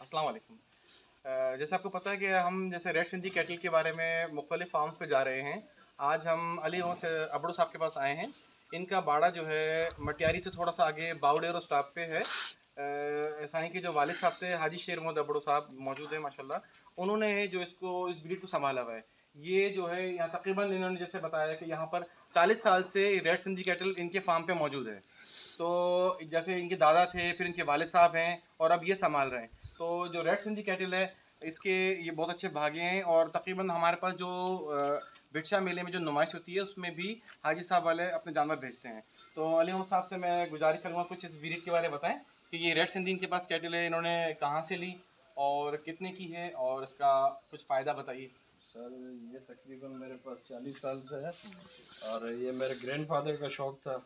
अस्सलाम वालेकुम। जैसे आपको पता है कि हम जैसे रेड सिंधी कैटल के बारे में मुख्तलिफ फार्म्स पे जा रहे हैं। आज हम अली से अबड़ू साहब के पास आए हैं। इनका बाड़ा जो है मटियारी से थोड़ा सा आगे बाउडेरो स्टॉप पे है। ऐसा है कि जो वालिद साहब थे हाजी शेर मोहम्मद अबड़ू साहब मौजूद है माशाल्लाह। उन्होंने जो इस ब्रीड को संभाला हुआ है। ये जो है यहाँ तकरीबन इन्होंने जैसे बताया कि यहाँ पर 40 साल से रेड सिंधी कैटल इनके फार्म पे मौजूद है। तो जैसे इनके दादा थे, फिर इनके वालिद साहब हैं और अब ये संभाल रहे हैं। तो जो रेड सिंधी कैटल है, इसके ये बहुत अच्छे भागे हैं और तकरीबन हमारे पास जो बिरसा मेले में जो नुमाइश होती है उसमें भी हाजी साहब वाले अपने जानवर भेजते हैं। तो अली मोहम्मद साहब से मैं गुजारिश करूँगा कुछ इस ब्रीड के बारे में बताएं कि ये रेड सिंधी इनके पास कैटल है, इन्होंने कहाँ से ली और कितने की है और इसका कुछ फ़ायदा बताइए। सर ये तकरीबन मेरे पास 40 साल से है और ये मेरे ग्रैंडफादर का शौक़ था,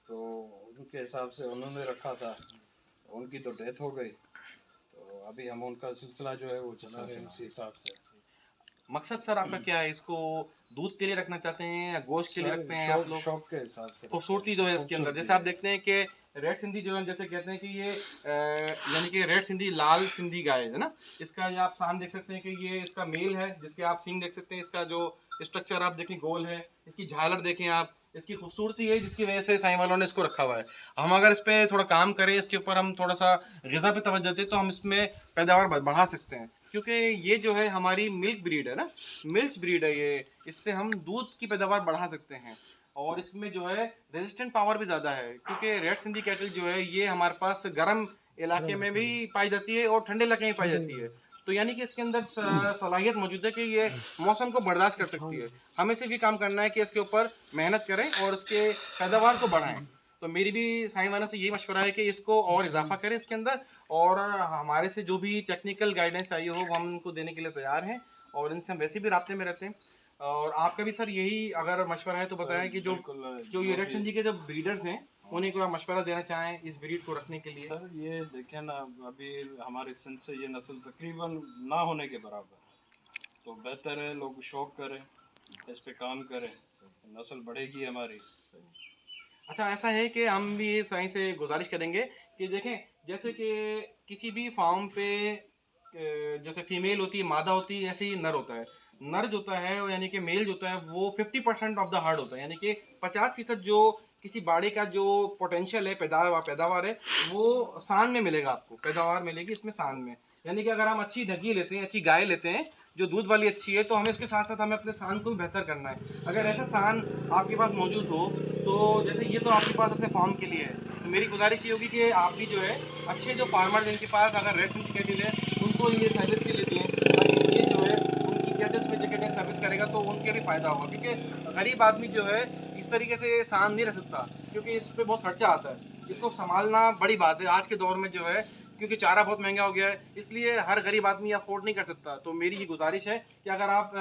तो उनके हिसाब से उन्होंने रखा था। उनकी तो डेथ हो गई, तो अभी हम उनका सिलसिला जो है वो चला रहे हैं उसी हिसाब से। मकसद सर आपका क्या है, इसको दूध के लिए रखना चाहते हैं या गोश्त के लिए रखते हैं आप लोग? शौक के हिसाब से। खूबसूरती जो है इसके अंदर, जैसे आप देखते हैं कि रेड सिंधी जो है, जैसे कहते हैं कि ये यानी कि रेड सिंधी लाल सिंधी गाय है ना। इसका ये आप शान देख सकते हैं कि ये इसका मेल है, जिसके आप सींग देख सकते हैं। इसका जो स्ट्रक्चर आप देखें गोल है, इसकी झालर देखें आप, इसकी खूबसूरती है जिसकी वजह से साईं वालों ने इसको रखा हुआ है। हम अगर इस पर थोड़ा काम करें, इसके ऊपर हम थोड़ा सा ग़िज़ा पे तवज्जो दें तो हम इसमें पैदावार बढ़ा सकते हैं। क्योंकि ये जो है हमारी मिल्क ब्रीड है ना, मिल्क ब्रीड है ये, इससे हम दूध की पैदावार बढ़ा सकते हैं। और इसमें जो है रेजिस्टेंट पावर भी ज़्यादा है, क्योंकि रेड सिंधी कैटल जो है ये हमारे पास गर्म इलाके में भी पाई जाती है और ठंडे इलाके में पाई जाती है। तो यानी कि इसके अंदर सलाहियत मौजूद है कि ये मौसम को बर्दाश्त कर सकती है। हमें सिर्फ ये काम करना है कि इसके ऊपर मेहनत करें और इसके पैदावार को बढ़ाएं। तो मेरी भी साईं वाला से यही मशवरा है कि इसको और इजाफा करें इसके अंदर, और हमारे से जो भी टेक्निकल गाइडेंस चाहिए हो वो हम उनको देने के लिए तैयार हैं और इनसे हम वैसे भी राब्ते में रहते हैं। और आपका भी सर यही अगर मशवरा है तो बताएं कि जो ये रेड सिंधी के जो ब्रीडर्स हैं उन्हीं को आप मशवरा देना चाहें इस ब्रीड को रखने के लिए। सर ये देखें ना, अभी हमारे सिंध से ये नस्ल तकरीबन ना होने के बराबर है, तो बेहतर है लोग शौक करें, इस पे काम करें, नस्ल बढ़ेगी हमारी। अच्छा, ऐसा है कि हम भी साईं से गुजारिश करेंगे कि देखें, जैसे कि किसी भी फार्म पे जैसे फीमेल होती है, मादा होती है, ऐसे ही नर होता है। नर जो होता है यानी कि मेल जो होता है वो 50% ऑफ द हार्ड होता है, यानी कि 50% जो किसी बाड़े का जो पोटेंशियल है, पैदावार है, वो सान में मिलेगा आपको, पैदावार मिलेगी इसमें सान में। यानी कि अगर हम अच्छी ढगी लेते हैं, अच्छी गाय लेते हैं जो दूध वाली अच्छी है, तो हमें इसके साथ साथ हमें अपने सान को भी बेहतर करना है। अगर ऐसा सान आपके पास मौजूद हो, तो जैसे ये तो आपके पास अपने फार्म के लिए है, तो मेरी गुजारिश ये होगी कि आप भी जो है अच्छे जो फार्मर जिनके पास अगर रेड सिंधी कैटल है उनको ये सर्विस के लिए दें, ताकि ये जो है उनकी कैटल में जगह सर्विस करेगा तो उनके भी फ़ायदा होगा। क्योंकि गरीब आदमी जो है इस तरीके से सान नहीं रख सकता, क्योंकि इस पर बहुत खर्चा आता है, इसको संभालना बड़ी बात है आज के दौर में जो है, क्योंकि चारा बहुत महंगा हो गया है, इसलिए हर गरीब आदमी अफोर्ड नहीं कर सकता। तो मेरी ये गुजारिश है कि अगर आप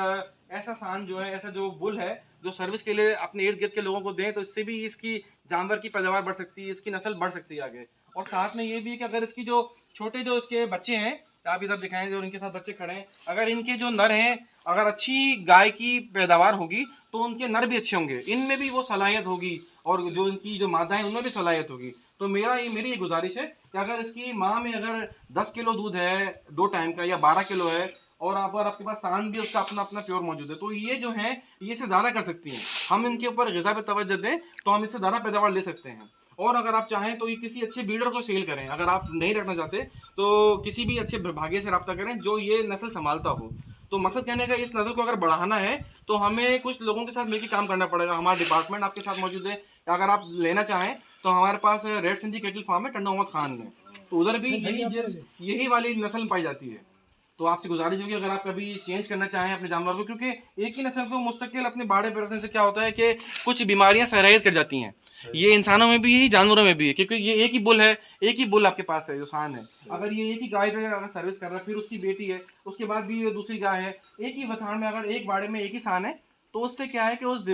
ऐसा सान जो है, ऐसा जो बुल है जो सर्विस के लिए अपने इर्द गिर्द के लोगों को दें, तो इससे भी इसकी जानवर की पैदावार बढ़ सकती है, इसकी नस्ल बढ़ सकती है आगे। और साथ में ये भी है कि अगर इसकी जो छोटे जो इसके बच्चे हैं, आप इधर दिखाएं जो इनके साथ बच्चे खड़े हैं, अगर इनके जो नर हैं, अगर अच्छी गाय की पैदावार होगी तो उनके नर भी अच्छे होंगे, इनमें भी वो सलाहियत होगी, और जो इनकी जो मादा है उनमें भी सलाहियत होगी। तो मेरी ये गुजारिश है कि अगर इसकी माँ में अगर 10 किलो दूध है 2 टाइम का या 12 किलो है, और अगर आपके पास सान भी उसका अपना अपना प्योर मौजूद है, तो ये जो है ये से ज़्यादा कर सकती हैं। हम इनके ऊपर ग़िज़ा पे तवज्जो दें तो हम इससे ज़्यादा पैदावार ले सकते हैं। और अगर आप चाहें तो ये किसी अच्छे ब्रीडर को सेल करें, अगर आप नहीं रखना चाहते तो किसी भी अच्छे भाग्य से रब्ता करें जो ये नस्ल संभालता हो। तो मकसद कहने का, इस नस्ल को अगर बढ़ाना है तो हमें कुछ लोगों के साथ मिलकर काम करना पड़ेगा। हमारा डिपार्टमेंट आपके साथ मौजूद है, अगर आप लेना चाहें तो हमारे पास रेड सिंधी कैटल फार्म है टंडा मोहम्मद खान में, तो उधर भी यही वाली नस्ल पाई जाती है। तो आपसे गुजारिश होगी अगर आप कभी चेंज करना चाहें अपने जानवर को, क्योंकि एक ही नस्ल को मुस्तकिल अपने बाड़े पर रखने से क्या होता है कि कुछ बीमारियां सरायत कर जाती हैं। ये इंसानों में भी है, जानवरों में भी है, क्योंकि ये एक ही बुल है, एक ही बुल आपके पास है जो सान है। अगर ये एक ही गाय पे अगर सर्विस कर रहा है, फिर उसकी बेटी है, उसके बाद भी ये दूसरी गाय है, एक ही वथान में अगर एक बाड़े में एक ही सान है, तो उससे क्या है कि उस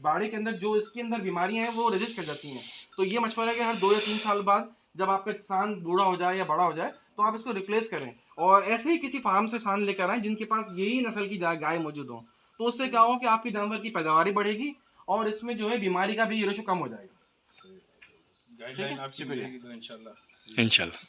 बाड़े के अंदर जो इसके अंदर बीमारियां हैं वो रजिस्ट कर जाती हैं। तो ये मशवरा है कि हर 2 या 3 साल बाद जब आपका सान बूढ़ा हो जाए या बड़ा हो जाए तो आप इसको रिप्लेस करें, और ऐसे ही किसी फार्म से सान लेकर आएं जिनके पास यही नस्ल की गाय मौजूद हो। तो उससे क्या हो कि आपकी जानवर की पैदावार बढ़ेगी और इसमें जो है बीमारी का भी रेशो कम हो जाएगा। गाइडलाइन आपकी मिलेगी तो इंशाल्लाह। इंशाल्लाह।